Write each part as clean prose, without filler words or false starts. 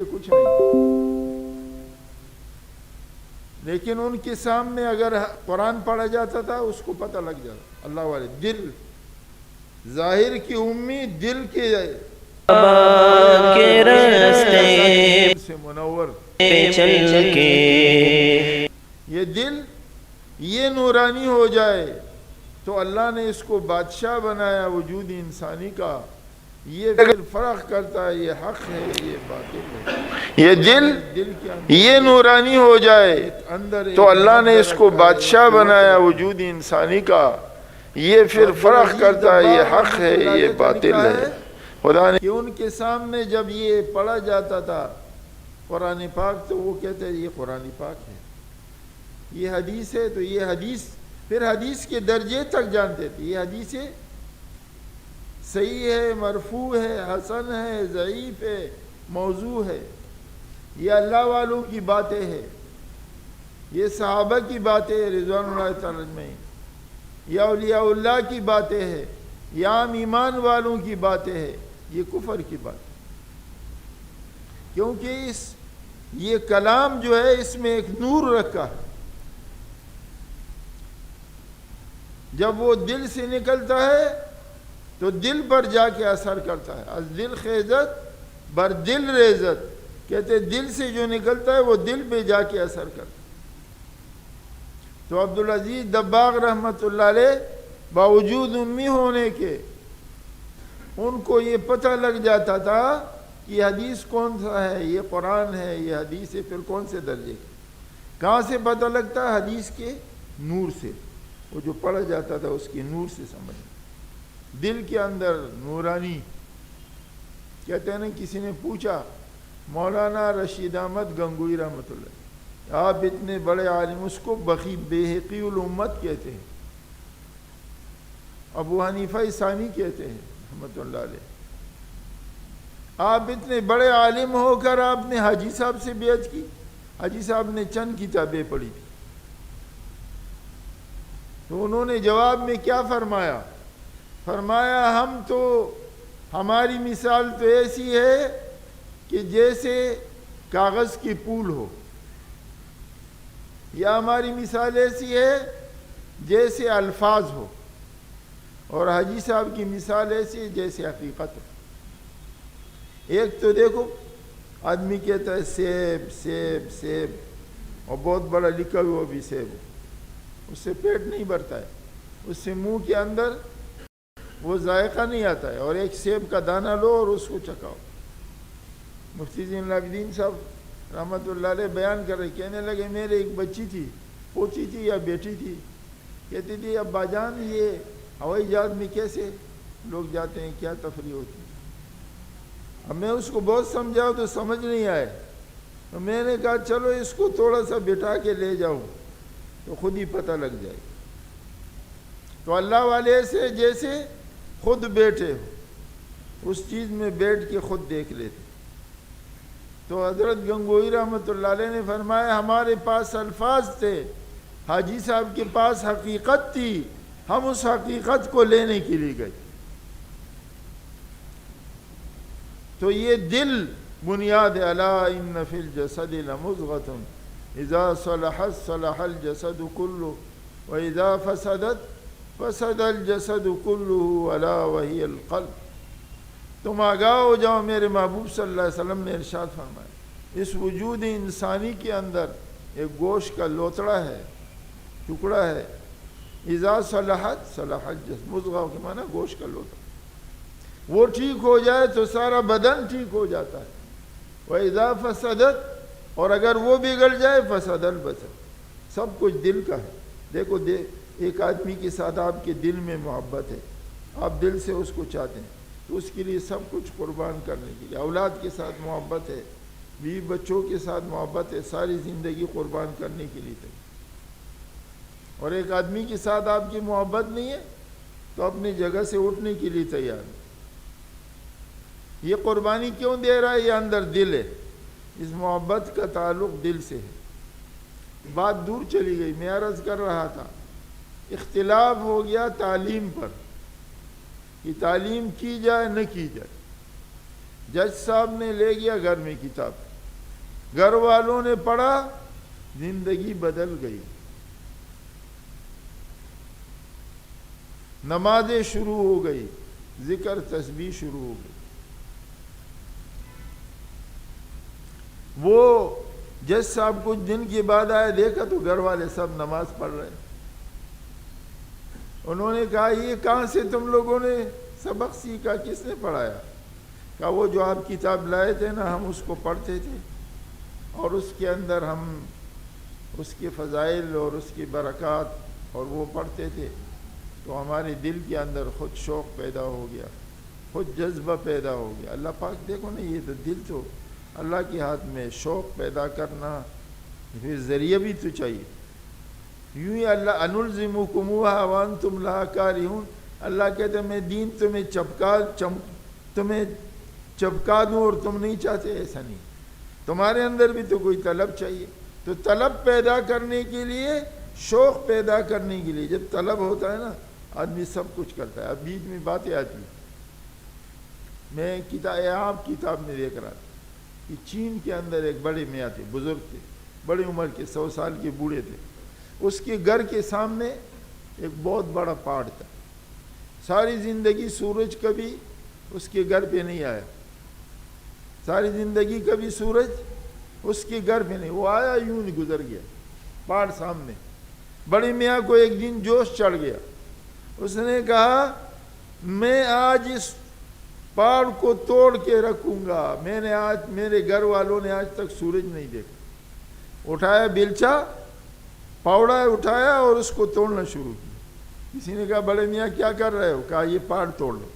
کچھ نہیں، لیکن ان کے سامنے اگر قرآن پڑھا جاتا تھا اس کو پتہ لگ جاتا۔ اللہ والے دل، ظاہر کی امید دل کے راستے سے منور چل کے یہ دل یہ نورانی ہو جائے تو اللہ نے اس کو بادشاہ بنایا وجود انسانی کا۔ یہ پھر فرق کرتا ہے یہ حق ہے یہ باطل ہے۔ یہ دل یہ نورانی ہو جائے تو اللہ نے اس کو بادشاہ بنایا وجود انسانی کا۔ یہ پھر فرق کرتا ہے یہ حق ہے یہ باطل ہے۔ خدا نے کہ ان کے سامنے جب یہ پڑھا جاتا تھا قرآن پاک تو وہ کہتے ہیں یہ قرآن پاک ہے، یہ حدیث ہے، تو یہ حدیث پھر حدیث کے درجے تک جانتے تھے۔ یہ حدیث ہے، صحیح ہے، مرفوع ہے، حسن ہے، ضعیف ہے، موضوع ہے، یہ اللہ والوں کی باتیں ہیں، یہ صحابہ کی باتیں ہیں رضوان اللہ تعالیٰ میں، یا اولیاء اللہ کی باتیں ہیں، یا عام ایمان والوں کی باتیں ہیں، یہ کفر کی بات، کیونکہ یہ کلام جو ہے اس میں ایک نور رکھا ہے، جب وہ دل سے نکلتا ہے تو دل پر جا کے اثر کرتا ہے۔ از دل خیزت بر دل ریزت، کہتے دل سے جو نکلتا ہے وہ دل پہ جا کے اثر کرتا ہے۔ تو عبدالعزیز دباغ رحمۃ اللہ علیہ باوجود امی ہونے کے ان کو یہ پتہ لگ جاتا تھا کہ یہ حدیث کون سا ہے، یہ قرآن ہے، یہ حدیث ہے، پھر کون سے درجے کی۔ کہاں سے پتہ لگتا ہے؟ حدیث کے نور سے، وہ جو پڑھا جاتا تھا اس کے نور سے سمجھ۔ دل کے اندر نورانی، کہتے ہیں نا کسی نے پوچھا مولانا رشید احمد گنگوئی رحمۃ اللہ، آپ اتنے بڑے عالم، اس کو بحقی الامت کہتے ہیں، ابو حنیفہ ثانی کہتے ہیں رحمۃ اللہ علیہ، آپ اتنے بڑے عالم ہو کر آپ نے حاجی صاحب سے بیعت کی؟ حاجی صاحب نے چند کتابیں پڑھی تھی، تو انہوں نے جواب میں کیا فرمایا؟ فرمایا ہماری مثال تو ایسی ہے کہ جیسے کاغذ کی پھول ہو، یا ہماری مثال ایسی ہے جیسے الفاظ ہو، اور حاجی صاحب کی مثال ایسی ہے جیسے حقیقت ہو۔ ایک تو دیکھو آدمی کہتا ہے سیب سیب سیب، اور بہت بڑا لکھا ہوا بھی سیب ہو، اس سے پیٹ نہیں بھرتا ہے، اس سے منہ کے اندر وہ ذائقہ نہیں آتا ہے، اور ایک سیب کا دانہ لو اور اس کو چکاؤ۔ مفتی زین العابدین صاحب رحمۃ اللہ علیہ بیان کر رہے، کہنے لگے میرے ایک بچی تھی، پوچی تھی یا بیٹی تھی، کہتی تھی ابا جان یہ ہوائی جہاز میں کیسے لوگ جاتے ہیں، کیا تفریح ہوتی ہے؟ اب میں اس کو بہت سمجھاؤں تو سمجھ نہیں آئے، تو میں نے کہا چلو اس کو تھوڑا سا بٹھا کے لے جاؤں تو خود ہی پتہ لگ جائے۔ تو اللہ والے سے جیسے خود بیٹھے ہو، اس چیز میں بیٹھ کے خود دیکھ لیتے۔ تو حضرت گنگوئی رحمۃ اللہ علیہ نے فرمایا ہمارے پاس الفاظ تھے، حاجی صاحب کے پاس حقیقت تھی، ہم اس حقیقت کو لینے کے لیے گئے۔ تو یہ دل بنیاد ہے۔ الا ان فی الجسد لمضغۃ اذا صلحت صلح الجسد کلہ واذا فسدت فسد الجسد کلہ الا وہی القلب۔ تم آگاہ ہو جاؤ، میرے محبوب صلی اللہ علیہ وسلم نے ارشاد فرمایا اس وجود انسانی کے اندر ایک گوشت کا لوتڑا ہے، ٹکڑا ہے، اذا صلحت صلح الجسد، مضغہ کے معنی گوشت کا لوتڑا، وہ ٹھیک ہو جائے تو سارا بدن ٹھیک ہو جاتا ہے، وَإِذَا فَسَدَتْ، اور اگر وہ بگڑ جائے فسد البدن، سب کچھ دل کا ہے۔ دیکھو ایک آدمی کے ساتھ آپ کے دل میں محبت ہے، آپ دل سے اس کو چاہتے ہیں تو اس کے لیے سب کچھ قربان کرنے کے لیے، اولاد کے ساتھ محبت ہے، بیوی بچوں کے ساتھ محبت ہے، ساری زندگی قربان کرنے کے لیے تیار۔ اور ایک آدمی کے ساتھ آپ کی محبت نہیں ہے تو اپنی جگہ سے اٹھنے کے لیے تیار ہے۔ یہ قربانی کیوں دے رہا ہے؟ یہ اندر دل ہے، اس محبت کا تعلق دل سے ہے۔ بات دور چلی گئی، میں عرض کر رہا تھا اختلاف ہو گیا تعلیم پر، کہ تعلیم کی جائے نہ کی جائے۔ جج صاحب نے لے گیا گھر میں کتاب، گھر والوں نے پڑھا، زندگی بدل گئی، نمازیں شروع ہو گئی، ذکر تسبیح شروع ہو گئی۔ وہ جج صاحب کچھ دن کے بعد آئے، دیکھا تو گھر والے سب نماز پڑھ رہے۔ انہوں نے کہا یہ کہاں سے تم لوگوں نے سبق سیکھا، کس نے پڑھایا؟ کہا وہ جو آپ کتاب لائے تھے نا، ہم اس کو پڑھتے تھے اور اس کے اندر ہم اس کے فضائل اور اس کی برکات اور وہ پڑھتے تھے، تو ہمارے دل کے اندر خود شوق پیدا ہو گیا، خود جذبہ پیدا ہو گیا۔ اللہ پاک دیکھو نا، یہ تو دل تو اللہ کے ہاتھ میں، شوق پیدا کرنا، پھر ذریعہ بھی تو چاہیے۔ یوں ہی اللہ انلزمکموہا وانتم لہا کارہون، اللہ کہتے ہیں میں دین تمہیں چپکا دوں اور تم نہیں چاہتے، ایسا نہیں، تمہارے اندر بھی تو کوئی طلب چاہیے۔ تو طلب پیدا کرنے کے لیے، شوق پیدا کرنے کے لیے، جب طلب ہوتا ہے نا آدمی سب کچھ کرتا ہے۔ اب بیچ میں باتیں آتی ہیں، میں کتاب میں دیکھ رہا تھا کہ چین کے اندر ایک بڑے میاں تھے، بزرگ تھے، بڑی عمر کے، 100 سال کے بوڑھے تھے۔ اس کے گھر کے سامنے ایک بہت بڑا پہاڑ تھا۔ ساری زندگی سورج کبھی اس کے گھر پہ نہیں آیا، ساری زندگی کبھی سورج اس کے گھر پہ نہیں، وہ آیا یوں نہیں گزر گیا، پہاڑ سامنے۔ بڑے میاں کو ایک دن جوش چڑھ گیا، اس نے کہا میں آج اس پہاڑ کو توڑ کے رکھوں گا، میرے گھر والوں نے آج تک سورج نہیں دیکھا۔ اٹھایا بیلچا، پاوڑا اٹھایا اور اس کو توڑنا شروع کیا۔ کسی نے کہا بڑے میاں کیا کر رہے ہو؟ کہا یہ پہاڑ توڑ لو۔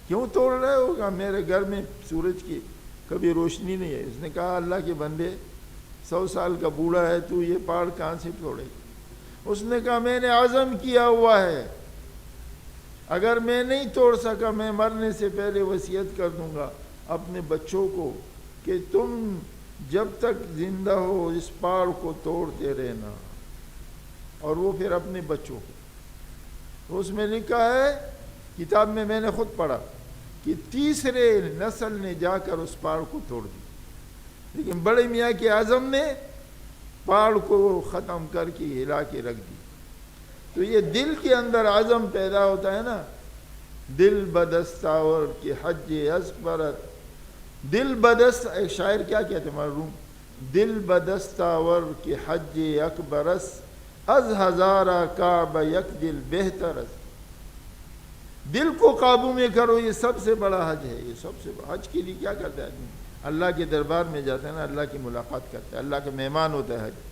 کیوں توڑ رہے ہو؟ کہا میرے گھر میں سورج کی کبھی روشنی نہیں ہے۔ اس نے کہا اللہ کے بندے، 100 سال کا بوڑھا ہے تو، یہ پہاڑ کہاں سے توڑے گا؟ اس نے کہا میں نے عزم کیا ہوا ہے، اگر میں نہیں توڑ سکا میں مرنے سے پہلے وصیت کر دوں گا اپنے بچوں کو کہ تم جب تک زندہ ہو اس پہاڑ کو توڑتے رہنا۔ اور وہ پھر اپنے بچوں کو، اس میں لکھا ہے کتاب میں نے خود پڑھا کہ تیسرے نسل نے جا کر اس پہاڑ کو توڑ دی، لیکن بڑے میاں کے عزم نے پہاڑ کو ختم کر کے ہلا کے رکھ دی۔ تو یہ دل کے اندر عزم پیدا ہوتا ہے نا، دل بدستاور کی حج اسبرت، دل بدست، ایک شاعر کیا کہتے ہیں معلوم، دل بدستاور کی حج اکبرس از ہزارہ کعبہ یک دل بہترس۔ دل کو قابو میں کرو، یہ سب سے بڑا حج ہے۔ یہ سب سے بڑا حج کے لیے کیا کرتا ہے آدمی؟ اللہ کے دربار میں جاتا ہے نا، اللہ کی ملاقات کرتا ہے، اللہ کا مہمان ہوتا ہے حج۔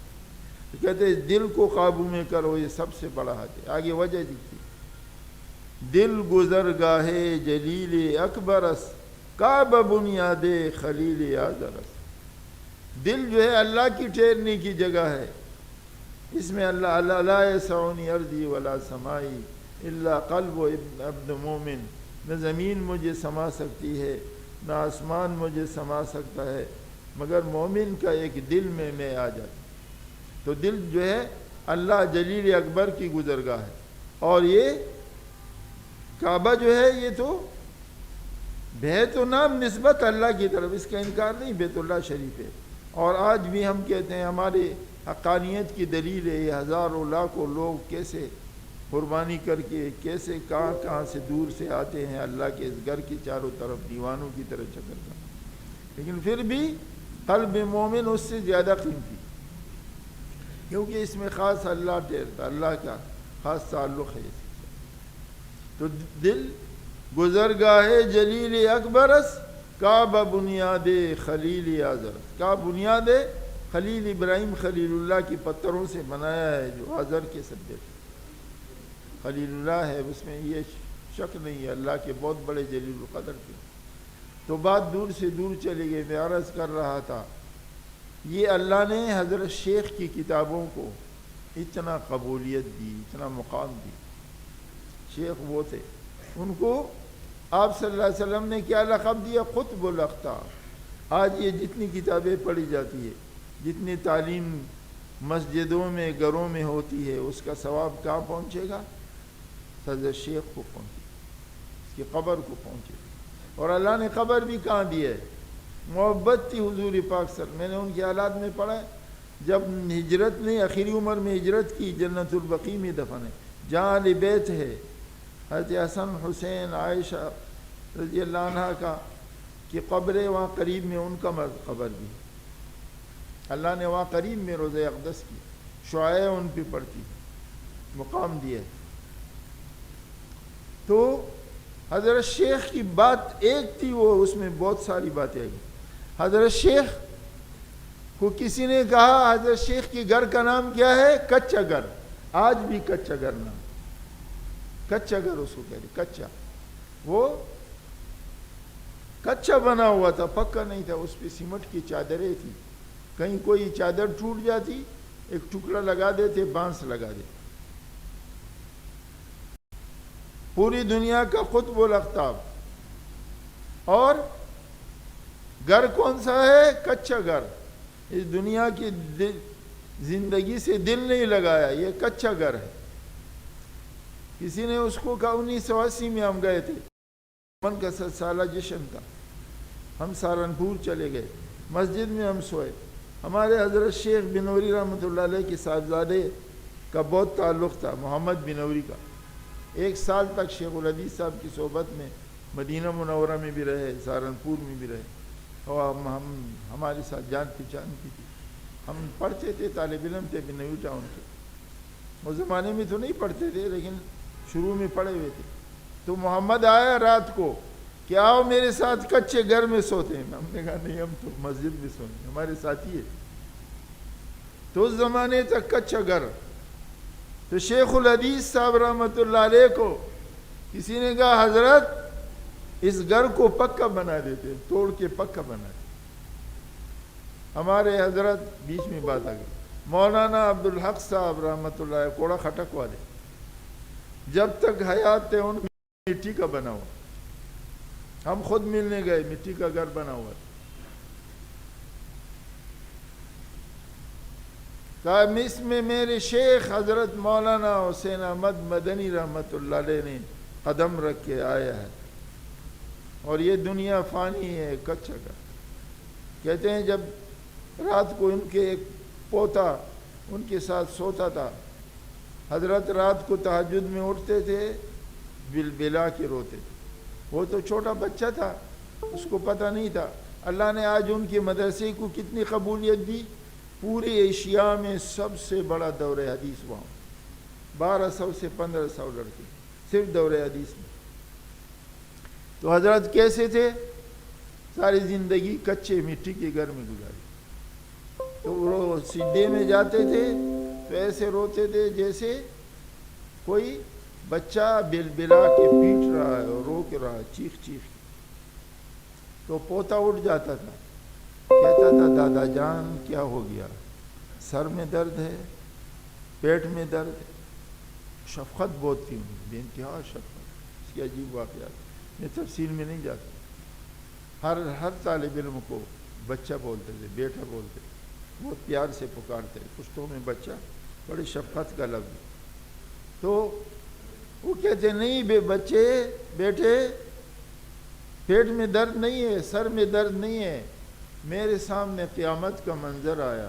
کہتے ہیں دل کو قابو میں کرو، یہ سب سے بڑا حج ہے۔ آگے وجہ دکھتی، دل گزرگاہ جلیل اکبرس کعبہ بنیاد خلیل آذرس۔ دل جو ہے اللہ کی ٹھہرنے کی جگہ ہے، اس میں اللہ لا یسعنی ارضی ولا سمائی الا قلب ابن مومن، نہ زمین مجھے سما سکتی ہے نہ آسمان مجھے سما سکتا ہے مگر مومن کا ایک دل میں آ جاتا۔ تو دل جو ہے اللہ جلیل اکبر کی گزرگاہ ہے، اور یہ کعبہ جو ہے یہ تو بیت و نام نسبت اللہ کی طرف، اس کا انکار نہیں، بیت اللہ شریف ہے۔ اور آج بھی ہم کہتے ہیں ہمارے حقانیت کی دلیل ہے، یہ ہزاروں لاکھوں لوگ کیسے قربانی کر کے، کیسے کہاں سے دور سے آتے ہیں اللہ کے اس گھر کی چاروں طرف دیوانوں کی طرح چکر کا، لیکن پھر بھی قلب مومن اس سے زیادہ قیمتی، کیونکہ اس میں خاص اللہ ٹھہرتا، اللہ کا خاص تعلق ہے۔ تو دل گزرگاہ جلیل اکبرس کعبہ بنیاد خلیل آذر، کعبہ بنیاد خلیل ابراہیم خلیل اللہ کی پتھروں سے بنایا ہے، جو آذر کے سجدے تھے۔ خلیل اللہ ہے، اس میں یہ شک نہیں ہے، اللہ کے بہت بڑے جلیل القدر تھے۔ تو بات دور سے دور چلی گئی، میں عرض کر رہا تھا یہ اللہ نے حضرت شیخ کی کتابوں کو اتنا قبولیت دی، اتنا مقام دی۔ شیخ وہ تھے، ان کو آپ صلی اللہ علیہ وسلم نے کیا لقب دیا؟ قطب الاقطاب۔ آج یہ جتنی کتابیں پڑھی جاتی ہے، جتنی تعلیم مسجدوں میں گھروں میں ہوتی ہے، اس کا ثواب کہاں پہنچے گا؟ حضرت شیخ کو پہنچے، اس کی قبر کو پہنچے۔ اور اللہ نے قبر بھی کہاں دی ہے؟ محبت تھی حضور پاک صلی اللہ علیہ وسلم. میں نے ان کے حالات میں پڑھا ہے جب ہجرت نے آخری عمر میں ہجرت کی، جنت البقیع میں دفن ہے، جہاں اہل بیت ہے، حضرت حسن حسین عائشہ رضی اللہ عنہ کا کہ قبر ہے وہاں قریب میں، ان کا قبر بھی اللہ نے وہاں قریب میں روضہ اقدس کی شعائیں ان پہ پڑتی، مقام دیا ہے. تو حضرت شیخ کی بات ایک تھی، وہ اس میں بہت ساری باتیں آئی. حضرت شیخ کو کسی نے کہا حضرت شیخ کے گھر کا نام کیا ہے؟ کچا گھر. آج بھی کچا گھر نام، کچا گھر اس کو کہہ رہے، کچا. وہ کچا بنا ہوا تھا، پکا نہیں تھا، اس پہ سیمنٹ کی چادریں تھی، کہیں کوئی چادر ٹوٹ جاتی ایک ٹکڑا لگا دیتے، بانس لگا دیتے. پوری دنیا کا قطب الاقطاب. اور گھر کون سا ہے؟ کچا گھر. اس دنیا کی زندگی سے دل نہیں لگایا، یہ کچا گھر ہے. کسی نے اس کو کہا 1980 میں ہم گئے تھے، من کا 7 سالہ جشن تھا، ہم سہارنپور چلے گئے، مسجد میں ہم سوئے. ہمارے حضرت شیخ بنوری رحمۃ اللہ علیہ کے صاحبزادے کا بہت تعلق تھا، محمد بنوری کا. 1 سال تک شیخ الحدیث صاحب کی صحبت میں مدینہ منورہ میں بھی رہے، سہارنپور میں بھی رہے، اور ہمارے ساتھ جان پہچان کی تھی. ہم پڑھتے تھے، طالب علم تھے بنوری ٹاؤن کے. اس زمانے میں تو نہیں پڑھتے تھے لیکن شروع میں پڑھے ہوئے تھے. تو محمد آیا رات کو کہ آؤ میرے ساتھ کچے گھر میں سوتے ہیں. ہم نے کہا نہیں، ہم تو مسجد میں سوئیں گے، ہمارے ساتھی ہے. تو اس زمانے تک کچا گھر. تو شیخ الحدیث صاحب رحمۃ اللہ علیہ کو کسی نے کہا حضرت اس گھر کو پکا بنا دیتے، توڑ کے پکا بنا دیتے. ہمارے حضرت بیچ میں بات آ گئی. مولانا عبدالحق صاحب رحمۃ اللہ علیہ کوڑا خٹک والے، جب تک حیات تھے ان مٹی کا بنا ہوا. ہم خود ملنے گئے، مٹی کا گھر بنا ہوا تھا. کہا اس میں میرے شیخ حضرت مولانا حسین احمد مدنی رحمۃ اللہ علیہ نے قدم رکھ کے آیا ہے، اور یہ دنیا فانی ہے، کچا کا. کہتے ہیں جب رات کو ان کے ایک پوتا ان کے ساتھ سوتا تھا، حضرت رات کو تہجد میں اٹھتے تھے، بلبلا کے روتے. وہ تو چھوٹا بچہ تھا، اس کو پتہ نہیں تھا. اللہ نے آج ان کے مدرسے کو کتنی قبولیت دی. پورے ایشیا میں سب سے بڑا دور حدیث وہاں، 1200 سے 1500 لڑکے صرف دور حدیث میں. تو حضرت کیسے تھے؟ ساری زندگی کچے مٹی کے گھر میں گزاری. تو وہ سیدھے میں جاتے تھے تو ایسے روتے تھے جیسے کوئی بچہ بلبلا کے پیٹ رہا ہے اور رو کے رہا ہے، چیخ چیخ. تو پوتا اٹھ جاتا تھا، کہتا تھا دادا جان کیا ہو گیا؟ سر میں درد ہے، پیٹ میں درد ہے. شفقت بہت تھی، بے انتہا شفقت. اس کی عجیب واقعات میں تفصیل میں نہیں جاتا. ہر طالب علم کو بچہ بولتے تھے، بیٹا بولتے تھے، بہت پیار سے پکارتے. پشتوں میں بچہ بڑی شفقت کا لفظ. تو وہ کہتے نہیں بچے بیٹے، پیٹ میں درد نہیں ہے، سر میں درد نہیں ہے. میرے سامنے قیامت کا منظر آیا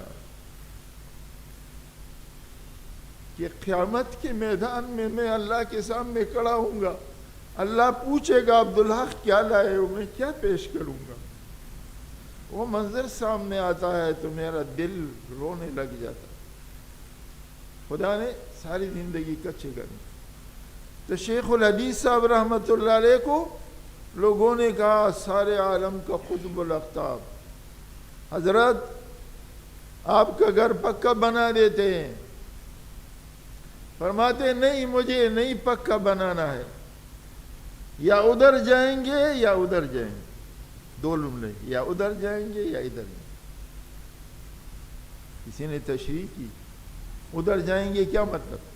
کہ قیامت کے میدان میں میں اللہ کے سامنے کھڑا ہوں گا. اللہ پوچھے گا عبدالحق کیا لائے ہو، میں کیا پیش کروں گا. وہ منظر سامنے آتا ہے تو میرا دل رونے لگ جاتا. خدا نے ساری زندگی کچے کرنے. تو شیخ الحدیث صاحب رحمۃ اللہ علیہ کو لوگوں نے کہا سارے عالم کا قطب الاقطاب، حضرت آپ کا گھر پکا بنا دیتے ہیں. فرماتے نہیں، مجھے نہیں پکا بنانا ہے، یا ادھر جائیں گے یا ادھر جائیں گے. 2 جملے، یا ادھر جائیں گے یا ادھر جائیں گے. کسی نے تشریح کی ادھر جائیں گے کیا مطلب؟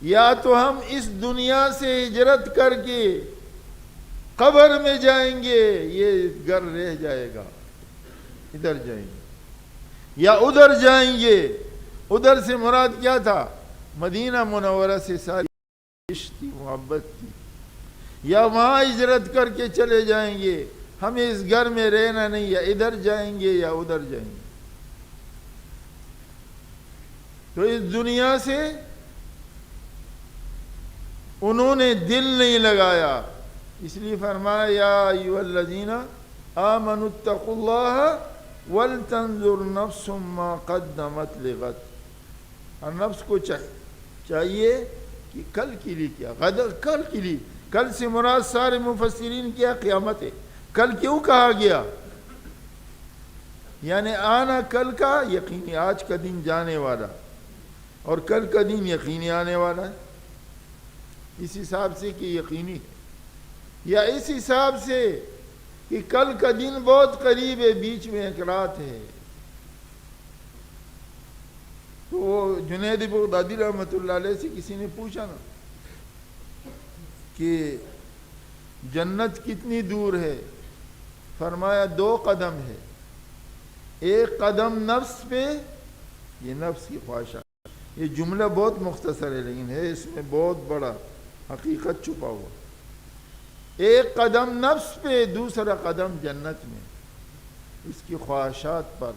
یا تو ہم اس دنیا سے ہجرت کر کے قبر میں جائیں گے، یہ گھر رہ جائے گا، ادھر جائیں گے، یا ادھر جائیں گے. ادھر سے مراد کیا تھا؟ مدینہ منورہ سے ساری عشق تھی، محبت تھی. یا وہاں ہجرت کر کے چلے جائیں گے ہمیں اس گھر میں رہنا نہیں، یا ادھر جائیں گے یا ادھر جائیں گے۔ تو اس دنیا سے انہوں نے دل نہیں لگایا، اس لیے فرمایا یا ایھا الذین آمنوا اتقوا اللہ ولتنظر نفس ما قدمت لغد۔ اور نفس کو چاہیے کہ کل کے لیے کیا، کل کے لیے، کل سے مراد سارے مفسرین کیا قیامت ہے۔ کل کیوں کہا گیا؟ یعنی آنا کل کا یقینی، آج کا دن جانے والا اور کل کا دن یقینی آنے والا ہے، اس حساب سے کہ یقینی ہے، یا اس حساب سے کہ کل کا دن بہت قریب ہے، بیچ میں ایک رات ہے۔ تو جنید بغدادی رحمۃ اللہ علیہ سے کسی نے پوچھا نا کہ جنت کتنی دور ہے؟ فرمایا 2 قدم ہے، ایک قدم نفس پہ، یہ نفس کی خواہشات۔ یہ جملہ بہت مختصر ہے لیکن ہے اس میں بہت بڑا حقیقت چھپا ہوا۔ ایک قدم نفس پہ، دوسرا قدم جنت میں، اس کی خواہشات پر۔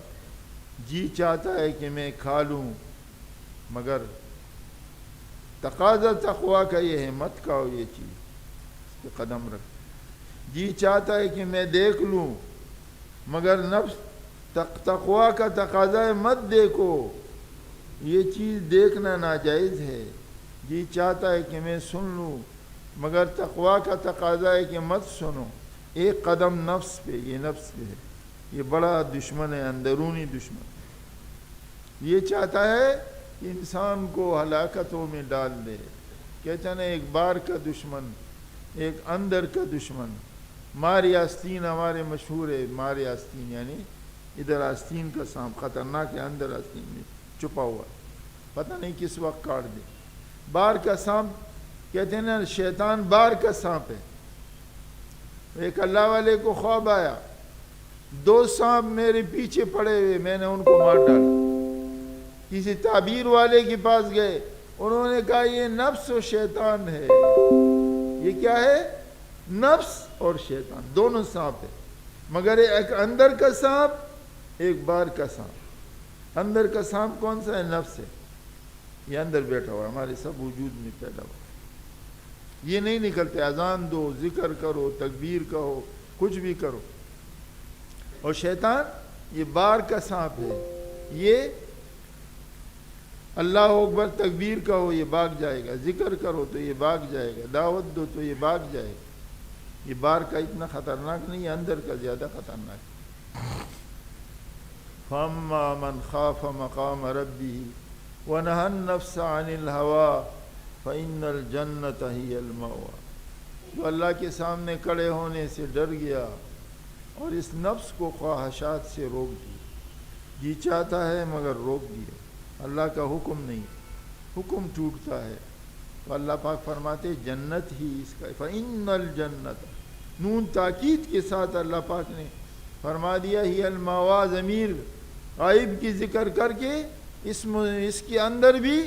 جی چاہتا ہے کہ میں کھا لوں، مگر تقاضا تقویٰ کا یہ ہے مت کھاؤ یہ چیز، اس پہ قدم رکھ۔ جی چاہتا ہے کہ میں دیکھ لوں، مگر نفس تقویٰ کا تقاضا ہے مت دیکھو، یہ چیز دیکھنا ناجائز ہے۔ جی چاہتا ہے کہ میں سن لوں، مگر تقویٰ کا تقاضا ہے کہ مت سنو۔ ایک قدم نفس پہ، یہ نفس پہ ہے، یہ بڑا دشمن ہے، اندرونی دشمن۔ یہ چاہتا ہے کہ انسان کو ہلاکتوں میں ڈال دے۔ کہتے ہیں ایک بار کا دشمن، ایک اندر کا دشمن۔ ماری آستین ہمارے مشہور ہے، ماری آستین یعنی ادھر آستین کا سانپ خطرناک ہے، اندر آستین میں چھپا ہوا، پتہ نہیں کس وقت کاٹ دے۔ بار کا سانپ کہتے ہیں نا، شیطان بار کا سانپ ہے۔ ایک اللہ والے کو خواب آیا، 2 سانپ میرے پیچھے پڑے ہوئے، میں نے ان کو مار ڈالا۔ کسی تعبیر والے کے پاس گئے، انہوں نے کہا یہ نفس و شیطان ہے۔ یہ کیا ہے؟ نفس اور شیطان، دونوں سانپ ہے، مگر ایک اندر کا سانپ، ایک باہر کا سانپ۔ اندر کا سانپ کون سا ہے؟ نفس ہے، یہ اندر بیٹھا ہوا، ہمارے سب وجود میں پیدا ہوا، یہ نہیں نکلتے۔ اذان دو، ذکر کرو، تکبیر کہو، کچھ بھی کرو۔ اور شیطان یہ باہر کا سانپ ہے، یہ اللہ اکبر تکبیر کہو یہ بھاگ جائے گا، ذکر کرو تو یہ بھاگ جائے گا، دعوت دو تو یہ بھاگ جائے گا۔ یہ باہر کا اتنا خطرناک نہیں ہے، اندر کا زیادہ خطرناک ہے۔ فَأَمَّا مَنْ خَافَ مَقَامَ رَبِّهِ وَنَهَى النَّفْسَ عَنِ الْهَوَىٰ فَإِنَّ الْجَنَّةَ هِيَ الْمَأْوَىٰ۔ جو اللہ کے سامنے کھڑے ہونے سے ڈر گیا اور اس نفس کو خواہشات سے روک دی، جی چاہتا ہے مگر روک دیا، اللہ کا حکم نہیں، حکم ٹوٹتا ہے، تو اللہ پاک فرماتے جنت ہی اس کا۔ فَإِنَّ الْجَنَّةَ، نون تاکید کے ساتھ اللہ پاک نے فرما دیا ہی الماوا، ضمیر غائب کی ذکر کر کے اس کے اندر بھی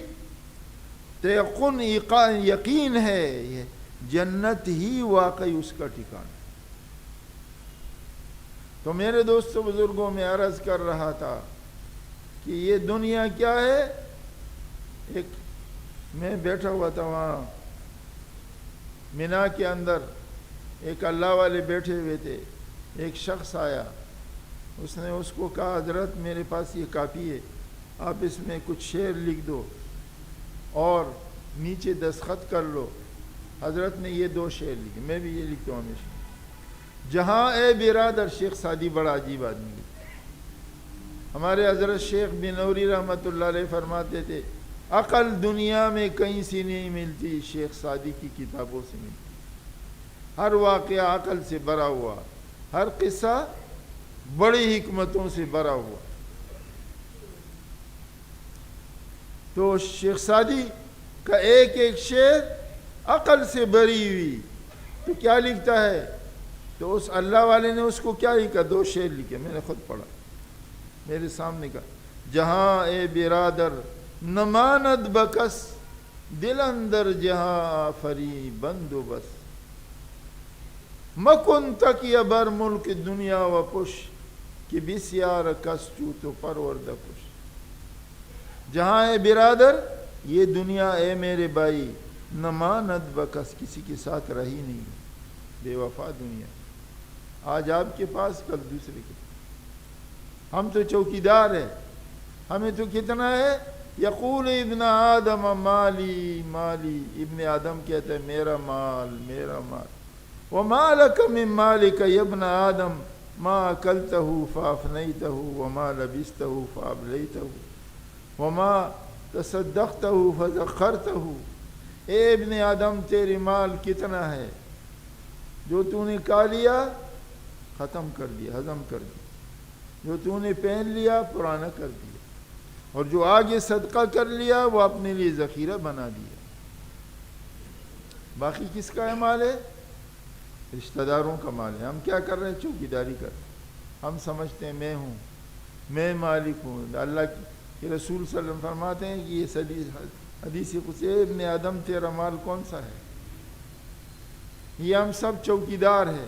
تیقن یقین ہے، یہ جنت ہی واقعی اس کا ٹھکانہ۔ تو میرے دوستو بزرگوں میں عرض کر رہا تھا کہ یہ دنیا کیا ہے؟ ایک میں بیٹھا ہوا تھا وہاں مینا کے اندر، ایک اللہ والے بیٹھے ہوئے تھے، ایک شخص آیا، اس نے اس کو کہا حضرت میرے پاس یہ کاپی ہے، آپ اس میں کچھ شعر لکھ دو اور نیچے دستخط کر لو۔ حضرت نے یہ 2 شعر لکھے، میں بھی یہ لکھتا ہوں ہمیشہ۔ جہاں اے برادر، شیخ سعدی بڑا عجیب آدمی ہے، ہمارے حضرت شیخ بنوری رحمۃ اللہ علیہ فرماتے تھے عقل دنیا میں کہیں سے نہیں ملتی، شیخ سعدی کی کتابوں سے ملتی۔ ہر واقعہ عقل سے بھرا ہوا، ہر قصہ بڑی حکمتوں سے بھرا ہوا۔ تو شیخ سعدی کا ایک ایک شعر عقل سے بھری ہوئی، تو کیا لکھتا ہے؟ تو اس اللہ والے نے اس کو کیا لکھا؟ 2 شعر لکھے، میں نے خود پڑھا میرے سامنے کا۔ جہاں اے برادر نماند بکس، دل اندر جہاں آفری بند و بس۔ مکن تک بر ملک دنیا و پش کہ بسیار کس چوت و پرورد کش. جہاں اے برادر یہ دنیا اے میرے بھائی نہ ماند بکس کسی کے ساتھ رہی نہیں. بے وفا دنیا آج آپ کے پاس کل دوسرے کے پاس. ہم تو چوکیدار ہیں. ہمیں تو کتنا ہے. یقول ابن آدم مالی مالی. ابن آدم کہتا ہے میرا مال میرا مال. وما لک من مالک یا ابن آدم ما اکلتہ فافنیتہ وما لبستہ فابلیتہ وما تصدقتہ فزخرتہ. اے ابن آدم تیرے مال کتنا ہے جو تو نے کھا لیا ختم کر دیا ہضم کر دیا, جو تو نے پہن لیا پرانا کر دیا, اور جو آگے صدقہ کر لیا وہ اپنے لیے ذخیرہ بنا دیا. باقی کس کا ہے مال ہے؟ رشتہ داروں کا مال ہے. ہم کیا کر رہے ہیں؟ چوکیداری کر رہے ہیں. ہم سمجھتے ہیں میں ہوں, میں مالک ہوں. اللہ کے رسول صلی اللہ علیہ وسلم فرماتے ہیں کہ یہ حدیث قدسی ہے, ابن آدم تیرا مال کون سا ہے؟ یہ ہم سب چوکیدار ہیں.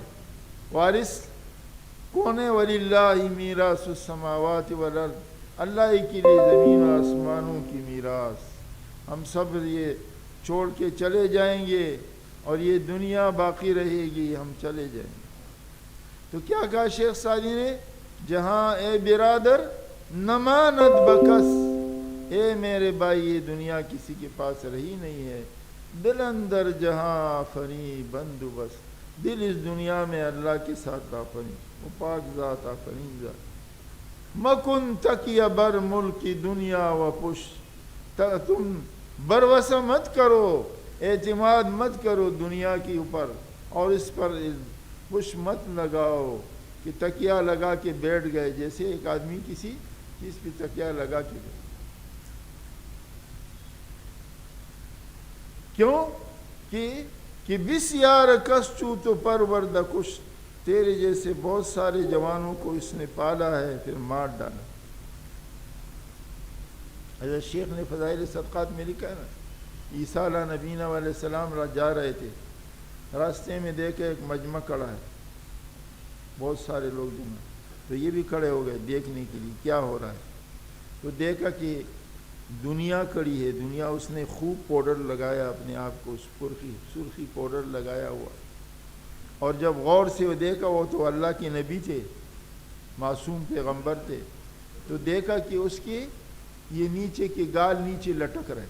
وارث کون ہے؟ وَلِلَّهِ مِيرَاثُ السَّمَاوَاتِ وَالْأَرْضِ. اللہ کے لیے زمین و آسمانوں کی میراث. ہم سب یہ چھوڑ کے چلے جائیں گے اور یہ دنیا باقی رہے گی, ہم چلے جائیں گے. تو کیا کہا شیخ سعدی نے؟ جہاں اے برادر نماند بکس, اے میرے بھائی یہ دنیا کسی کے پاس رہی نہیں ہے. دل اندر جہاں آفری بندوبست. دل اس دنیا میں اللہ کے ساتھ آفری, وہ پاک ذات آفرین ذات. مکن تکی بر ملک دنیا و پش. تم بروسہ مت کرو, اعتماد مت کرو دنیا کے اوپر, اور اس پر پش مت لگاؤ کہ تکیہ لگا کے بیٹھ گئے, جیسے ایک آدمی کسی چیز پہ تکیہ لگا کے بیٹھ. کیوں کہ بسیار کس چوت و پرورد کش. تیرے جیسے بہت سارے جوانوں کو اس نے پالا ہے پھر مار ڈالا. حضرت شیخ نے فضائل صدقات میں لکھا ہے نا, عیسیٰ علیہ نبینا علیہ السلام جا رہے تھے, راستے میں دیکھے ایک مجمع کھڑا ہے, بہت سارے لوگ جمع, تو یہ بھی کھڑے ہو گئے دیکھنے کے لیے کیا ہو رہا ہے. تو دیکھا کہ دنیا کھڑی ہے, دنیا اس نے خوب پاؤڈر لگایا اپنے آپ کو, سرخی پاؤڈر لگایا ہوا. اور جب غور سے وہ دیکھا, وہ تو اللہ کے نبی تھے, معصوم پیغمبر تھے, تو دیکھا کہ اس کی یہ نیچے کے گال نیچے لٹک رہے.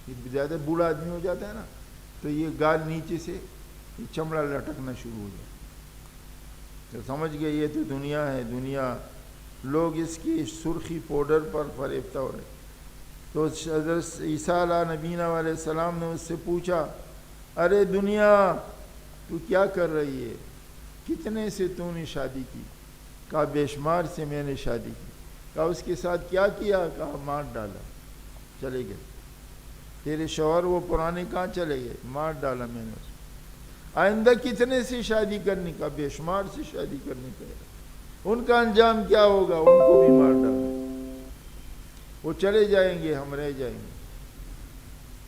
یہ زیادہ بوڑھا آدمی ہو جاتا ہے نا, تو یہ گال نیچے سے یہ چمڑا لٹکنا شروع ہو جاتا. تو سمجھ گئے یہ تو دنیا ہے, دنیا. لوگ اس کی سرخی پاؤڈر پر فریفتہ ہو رہے. تو حضرت عیسیٰ علیہ نبینا علیہ السلام نے اس سے پوچھا, ارے دنیا تو کیا کر رہی ہے؟ کتنے سے تو نے شادی کی؟ کہا بے شمار سے میں نے شادی کی. کہا اس کے ساتھ کیا کیا؟ کہا مار ڈالا. چلے گئے. تیرے شوہر وہ پرانے کہاں چلے گئے؟ مار ڈالا میں نے اس کو. آئندہ کتنے سے شادی کرنے کا؟ بے شمار سے شادی کرنے کا. ان کا انجام کیا ہوگا؟ ان کو بھی مار ڈالا. وہ چلے جائیں گے, ہم رہ جائیں گے.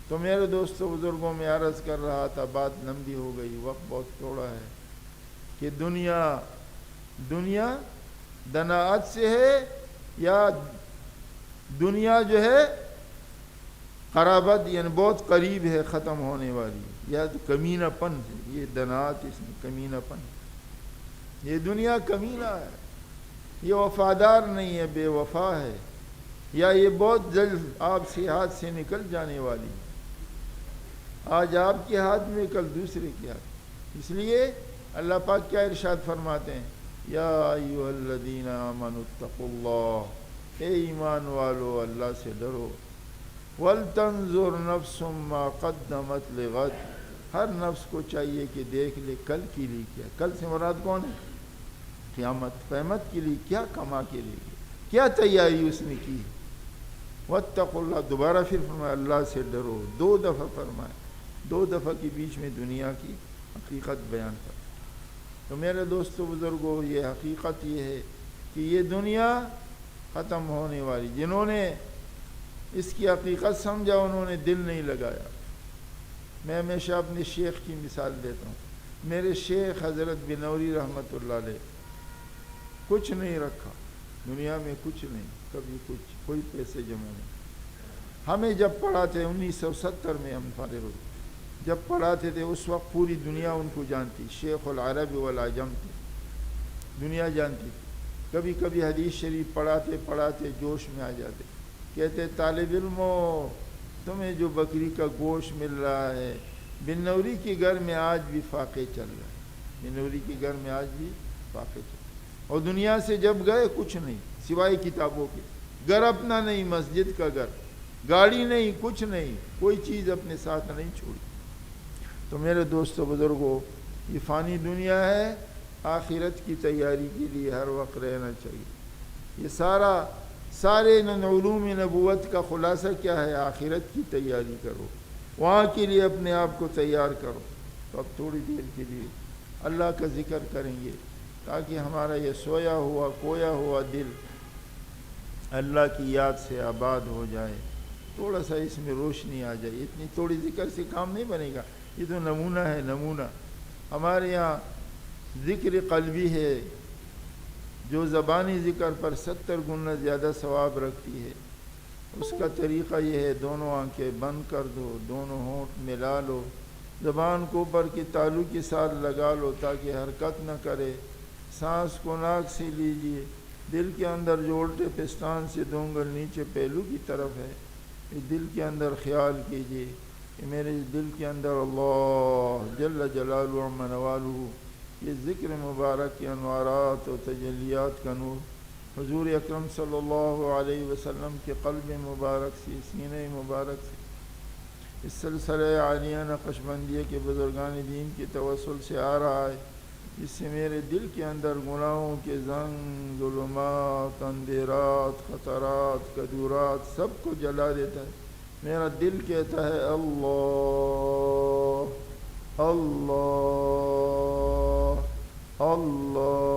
تو میرے دوستوں بزرگوں میں عرض کر رہا تھا, بات لمبی ہو گئی, وقت بہت تھوڑا ہے, کہ دنیا دناعت سے ہے یا دنیا جو ہے قرابت یعنی بہت قریب ہے ختم ہونے والی, یا تو کمینہ پن ہے. یہ دناعت اس میں کمینہ پن. یہ دنیا کمینہ ہے, یہ وفادار نہیں ہے, بے وفا ہے, یا یہ بہت جلد آپ سے ہاتھ سے نکل جانے والی ہے. آج آپ کے ہاتھ میں, کل دوسرے کے ہاتھ. اس لیے اللہ پاک کیا ارشاد فرماتے ہیں, یا ایھا الذین آمنوا اتقوا اللہ, اے ایمان والو اللہ سے ڈرو. ولتنظر نفس ما قدمت لغد, ہر نفس کو چاہیے کہ دیکھ لے کل کے لیے کیا. کل سے مراد کون ہے؟ قیامت کے لیے کیا کما کے لے گئے, کیا تیاری اس نے کی. واتقوا اللہ, دوبارہ پھر فرمایا اللہ سے ڈرو. 2 دفعہ فرمایا, 2 دفعہ کے بیچ میں دنیا کی حقیقت بیان کر. تو میرے دوستو بزرگوں, یہ حقیقت یہ ہے کہ یہ دنیا ختم ہونے والی. جنہوں نے اس کی حقیقت سمجھا انہوں نے دل نہیں لگایا. میں ہمیشہ اپنے شیخ کی مثال دیتا ہوں. میرے شیخ حضرت بنوری رحمۃ اللہ علیہ کچھ نہیں رکھا دنیا میں، کچھ نہیں، کبھی کچھ، کوئی پیسے جمع نہیں. ہمیں جب پڑھاتے 1970 میں ہم فارغ ہوئے، جب پڑھاتے تھے اس وقت پوری دنیا ان کو جانتی، شیخ العرب والعجم تھے، دنیا جانتی تھی. کبھی کبھی حدیث شریف پڑھاتے پڑھاتے جوش میں آ جاتے، کہتے طالب علموں تمہیں جو بکری کا گوشت مل رہا ہے، بنوری کے گھر میں آج بھی فاقے چل رہا ہے، بنوری کے گھر میں آج بھی فاقے چل رہا ہے. اور دنیا سے جب گئے کچھ نہیں سوائے کتابوں کے، گھر اپنا نہیں، مسجد کا گھر، گاڑی نہیں، کچھ نہیں، کوئی چیز اپنے ساتھ نہیں چھوڑی. تو میرے دوستو بزرگوں، یہ فانی دنیا ہے، آخرت کی تیاری کے لیے ہر وقت رہنا چاہیے. یہ سارے علوم نبوت کا خلاصہ کیا ہے؟ آخرت کی تیاری کرو، وہاں کے لیے اپنے آپ کو تیار کرو. تو اب تھوڑی دیر کے لیے اللہ کا ذکر کریں گے تاکہ ہمارا یہ سویا ہوا کھویا ہوا دل اللہ کی یاد سے آباد ہو جائے، تھوڑا سا اس میں روشنی آ جائے. اتنی تھوڑی ذکر سے کام نہیں بنے گا، یہ تو نمونہ ہے. نمونہ ہمارے یہاں ذکر قلبی ہے جو زبانی ذکر پر 70 گنا زیادہ ثواب رکھتی ہے. اس کا طریقہ یہ ہے، دونوں آنکھیں بند کر دو، دونوں ہونٹ ملا لو، زبان کو اوپر کے تالو کے ساتھ لگا لو تاکہ حرکت نہ کرے، سانس کو ناک سے لیجیے، دل کے اندر جو الٹے پستان سے 2 انگل نیچے پہلو کی طرف ہے، یہ دل کے اندر خیال کیجیے کہ میرے دل کے اندر اللہ جل جلالہ و منوالہ، یہ ذکر مبارک کے انوارات و تجلیات کا نور حضور اکرم صلی اللہ علیہ وسلم کے قلب مبارک سے، سینہ مبارک سے، اس سلسلہ عالیہ نقشبندیہ کے بزرگان دین کے توسل سے آ رہا ہے، جس سے میرے دل کے اندر گناہوں کے زنگ، ظلمات، اندھیرات، خطرات، کدورات سب کو جلا دیتا ہے. میرا دل کہتا ہے اللہ اللہ اللہ